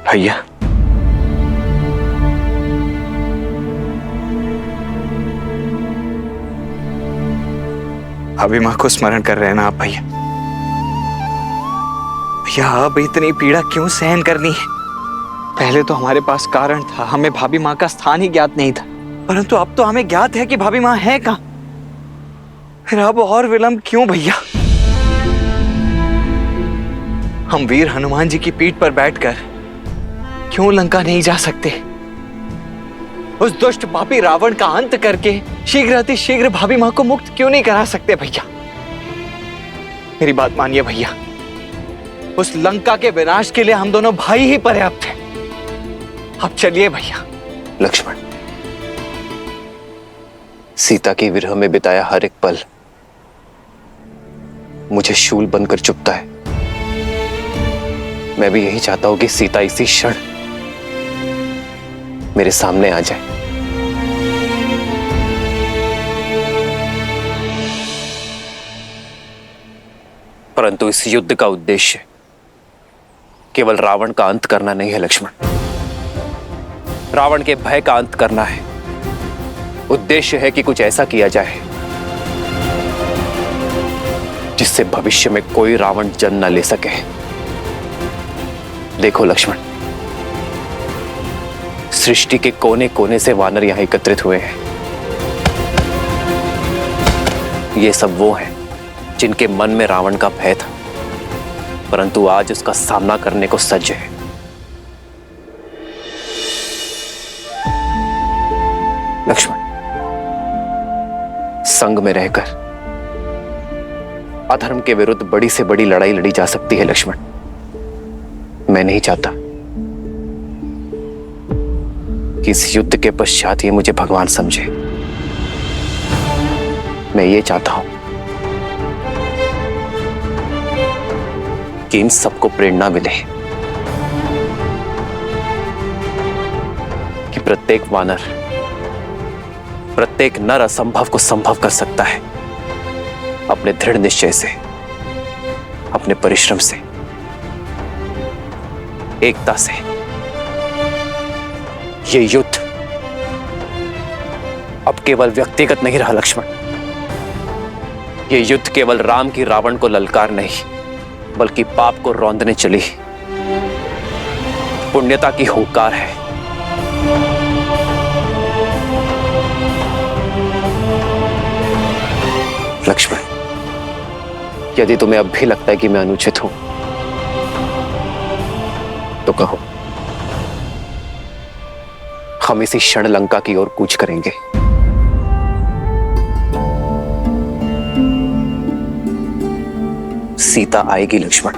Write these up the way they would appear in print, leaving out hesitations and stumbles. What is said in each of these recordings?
भैया, भाभी माँ को स्मरण कर रहे हैं ना आप भैया? भैया अब इतनी पीड़ा क्यों सहन करनी है? पहले तो हमारे पास कारण था, हमें भाभी माँ का स्थान ही ज्ञात नहीं था, परंतु अब तो हमें ज्ञात है कि भाभी माँ है कहाँ। फिर अब और विलंब क्यों भैया? हम वीर हनुमान जी की पीठ पर बैठकर क्यों लंका नहीं जा सकते? उस दुष्ट पापी रावण का अंत करके शीघ्र अति शीघ्र भाभी माँ को मुक्त क्यों नहीं करा सकते भैया? मेरी बात मानिए भैया, उस लंका के विनाश के लिए हम दोनों भाई ही पर्याप्त हैं। अब चलिए भैया। लक्ष्मण, सीता की विरह में बिताया हर एक पल मुझे शूल बनकर चुभता है। मैं भी यही चाहता हूं कि सीता इसी क्षण मेरे सामने आ जाए। परंतु इस युद्ध का उद्देश्य केवल रावण का अंत करना नहीं है लक्ष्मण। रावण के भय का अंत करना है। उद्देश्य है कि कुछ ऐसा किया जाए जिससे भविष्य में कोई रावण जन्म न ले सके। देखो लक्ष्मण, सृष्टि के कोने कोने से वानर यहां एकत्रित हुए हैं। ये सब वो हैं जिनके मन में रावण का भय था, परंतु आज उसका सामना करने को सज्ज है। लक्ष्मण, संग में रहकर अधर्म के विरुद्ध बड़ी से बड़ी लड़ाई लड़ी जा सकती है लक्ष्मण। मैं नहीं चाहता कि इस युद्ध के पश्चात ये मुझे भगवान समझे। मैं ये चाहता हूं कि इन सबको प्रेरणा मिले कि प्रत्येक वानर, प्रत्येक नर असंभव को संभव कर सकता है अपने दृढ़ निश्चय से, अपने परिश्रम से, एकता से। ये युद्ध अब केवल व्यक्तिगत नहीं रहा लक्ष्मण। ये युद्ध केवल राम की रावण को ललकार नहीं, बल्कि पाप को रौंदने चली पुण्यता की हुंकार है। लक्ष्मण, यदि तुम्हें अब भी लगता है कि मैं अनुचित हूं तो कहो। हम इसी क्षण लंका की ओर कूच करेंगे। सीता आएगी लक्ष्मण,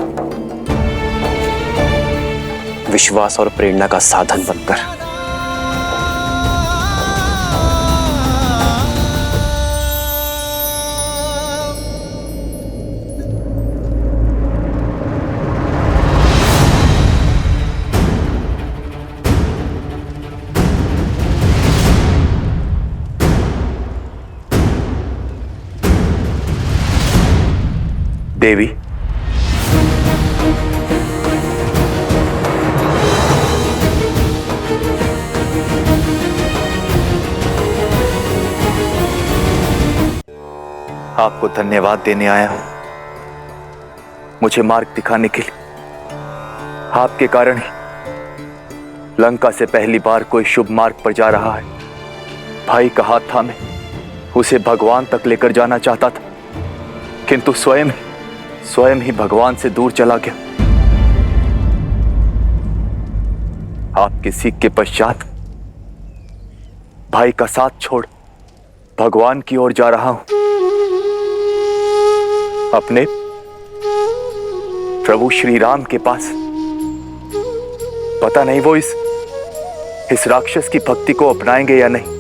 विश्वास और प्रेरणा का साधन बनकर। देवी, आपको धन्यवाद देने आया हूं, मुझे मार्ग दिखाने के लिए। आपके कारण ही लंका से पहली बार कोई शुभ मार्ग पर जा रहा है। भाई का हाथ थामे उसे भगवान तक लेकर जाना चाहता था, किंतु स्वयं ही भगवान से दूर चला गया। आपके सीख के पश्चात भाई का साथ छोड़ भगवान की ओर जा रहा हूं, अपने प्रभु श्री राम के पास। पता नहीं वो इस राक्षस की भक्ति को अपनाएंगे या नहीं।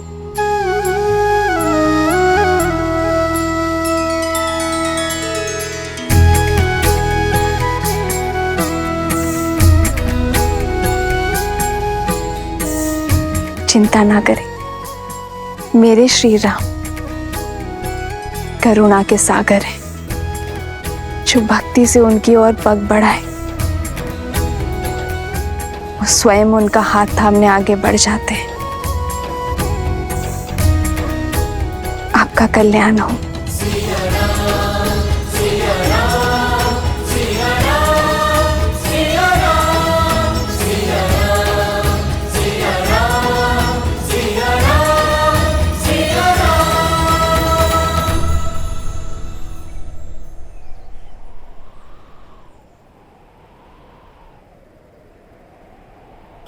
चिंता ना करें, मेरे श्री राम करुणा के सागर है, जो भक्ति से उनकी ओर पग बढ़ाए। वो स्वयं उनका हाथ थामने आगे बढ़ जाते। आपका कल्याण हो।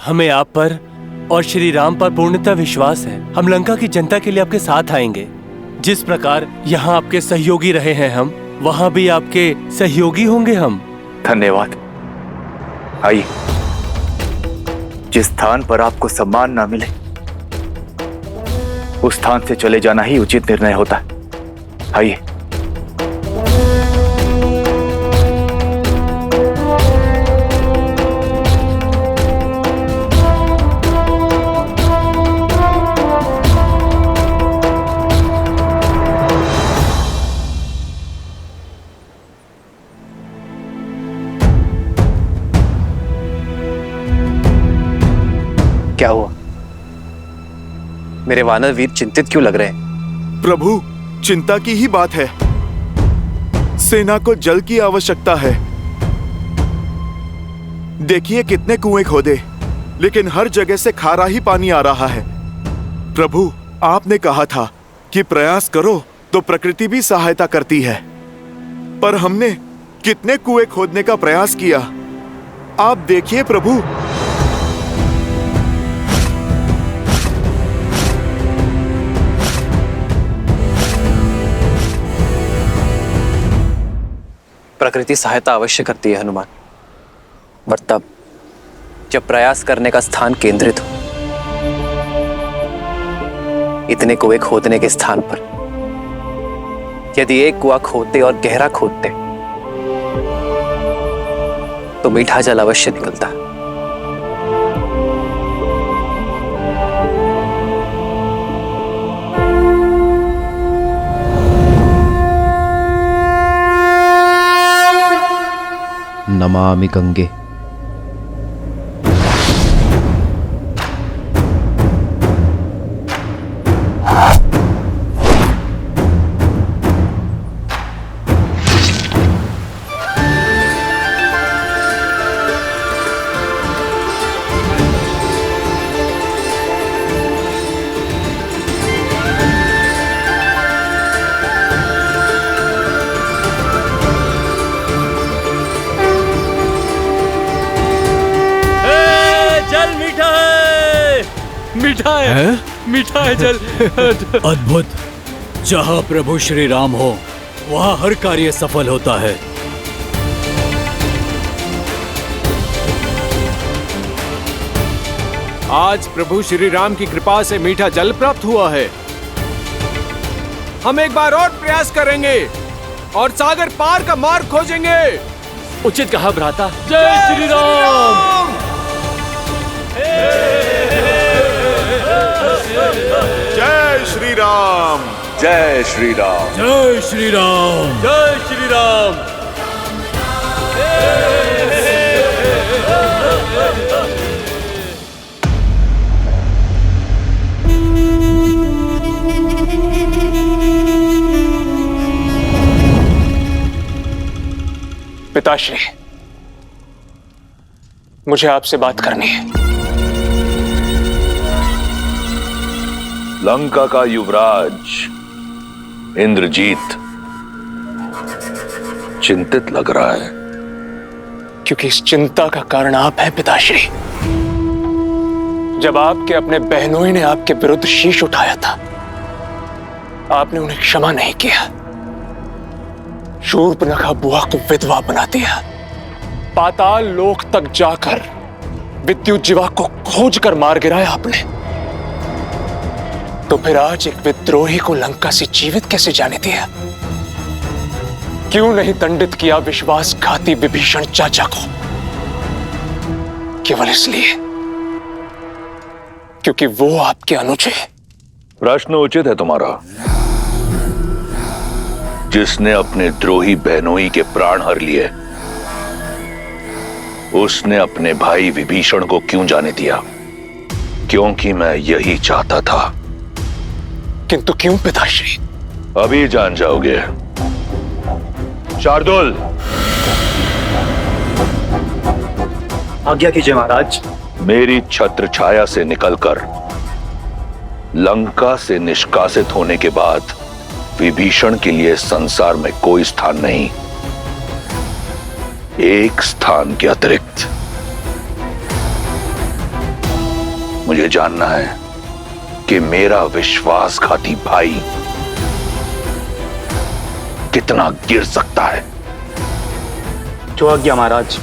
हमें आप पर और श्री राम पर पूर्णतः विश्वास है। हम लंका की जनता के लिए आपके साथ आएंगे। जिस प्रकार यहाँ आपके सहयोगी रहे हैं हम, वहाँ भी आपके सहयोगी होंगे हम। धन्यवाद। आइए, जिस स्थान पर आपको सम्मान ना मिले उस स्थान से चले जाना ही उचित निर्णय होता है। आइए। क्या हुआ? मेरे वानर वीर चिंतित क्यों लग रहे हैं? प्रभु, चिंता की ही बात है। सेना को जल की आवश्यकता है। देखिए कितने कुएं खोदे, लेकिन हर जगह से खारा ही पानी आ रहा है। प्रभु, आपने कहा था कि प्रयास करो तो प्रकृति भी सहायता करती है, पर हमने कितने कुएं खोदने का प्रयास किया। आप देखिए प्रभु। प्रकृति सहायता अवश्य करती है हनुमान, पर तब जब प्रयास करने का स्थान केंद्रित हो। इतने कुएं खोदने के स्थान पर यदि एक कुआं खोदते और गहरा खोदते तो मीठा जल अवश्य निकलता। नमामि गंगे। मीठा है जल। अद्भुत। जहाँ प्रभु श्री राम हो वहाँ हर कार्य सफल होता है। आज प्रभु श्री राम की कृपा से मीठा जल प्राप्त हुआ है। हम एक बार और प्रयास करेंगे और सागर पार का मार्ग खोजेंगे। उचित कहा भ्राता। जय श्री राम। जय श्री राम। जय श्री राम। जय श्री राम। जय श्री राम। पिताश्री, मुझे आपसे बात करनी है। लंका का युवराज इंद्रजीत चिंतित लग रहा है। क्योंकि इस चिंता का कारण आप हैं पिताश्री। जब आपके अपने बहनोई ने आपके विरुद्ध शीश उठाया था, आपने उन्हें क्षमा नहीं किया। शूर्पणखा बुआ को विधवा बना दिया। पाताल लोक तक जाकर विद्युत जीवा को खोज कर मार गिराया आपने। तो फिर आज एक विद्रोही को लंका से जीवित कैसे जाने दिया? क्यों नहीं दंडित किया विश्वासघाती विभीषण चाचा को? केवल इसलिए क्योंकि वो आपके अनुज है। प्रश्न उचित है तुम्हारा। जिसने अपने द्रोही बहनोई के प्राण हर लिए, उसने अपने भाई विभीषण को क्यों जाने दिया? क्योंकि मैं यही चाहता था। किंतु क्यों पिताश्री? अभी जान जाओगे। शार्दुल, आज्ञा कीजिए महाराज। मेरी छत्र छाया से निकलकर लंका से निष्कासित होने के बाद विभीषण के लिए संसार में कोई स्थान नहीं, एक स्थान के अतिरिक्त। मुझे जानना है कि मेरा विश्वासघाती भाई कितना गिर सकता है। जो आज्ञा महाराज।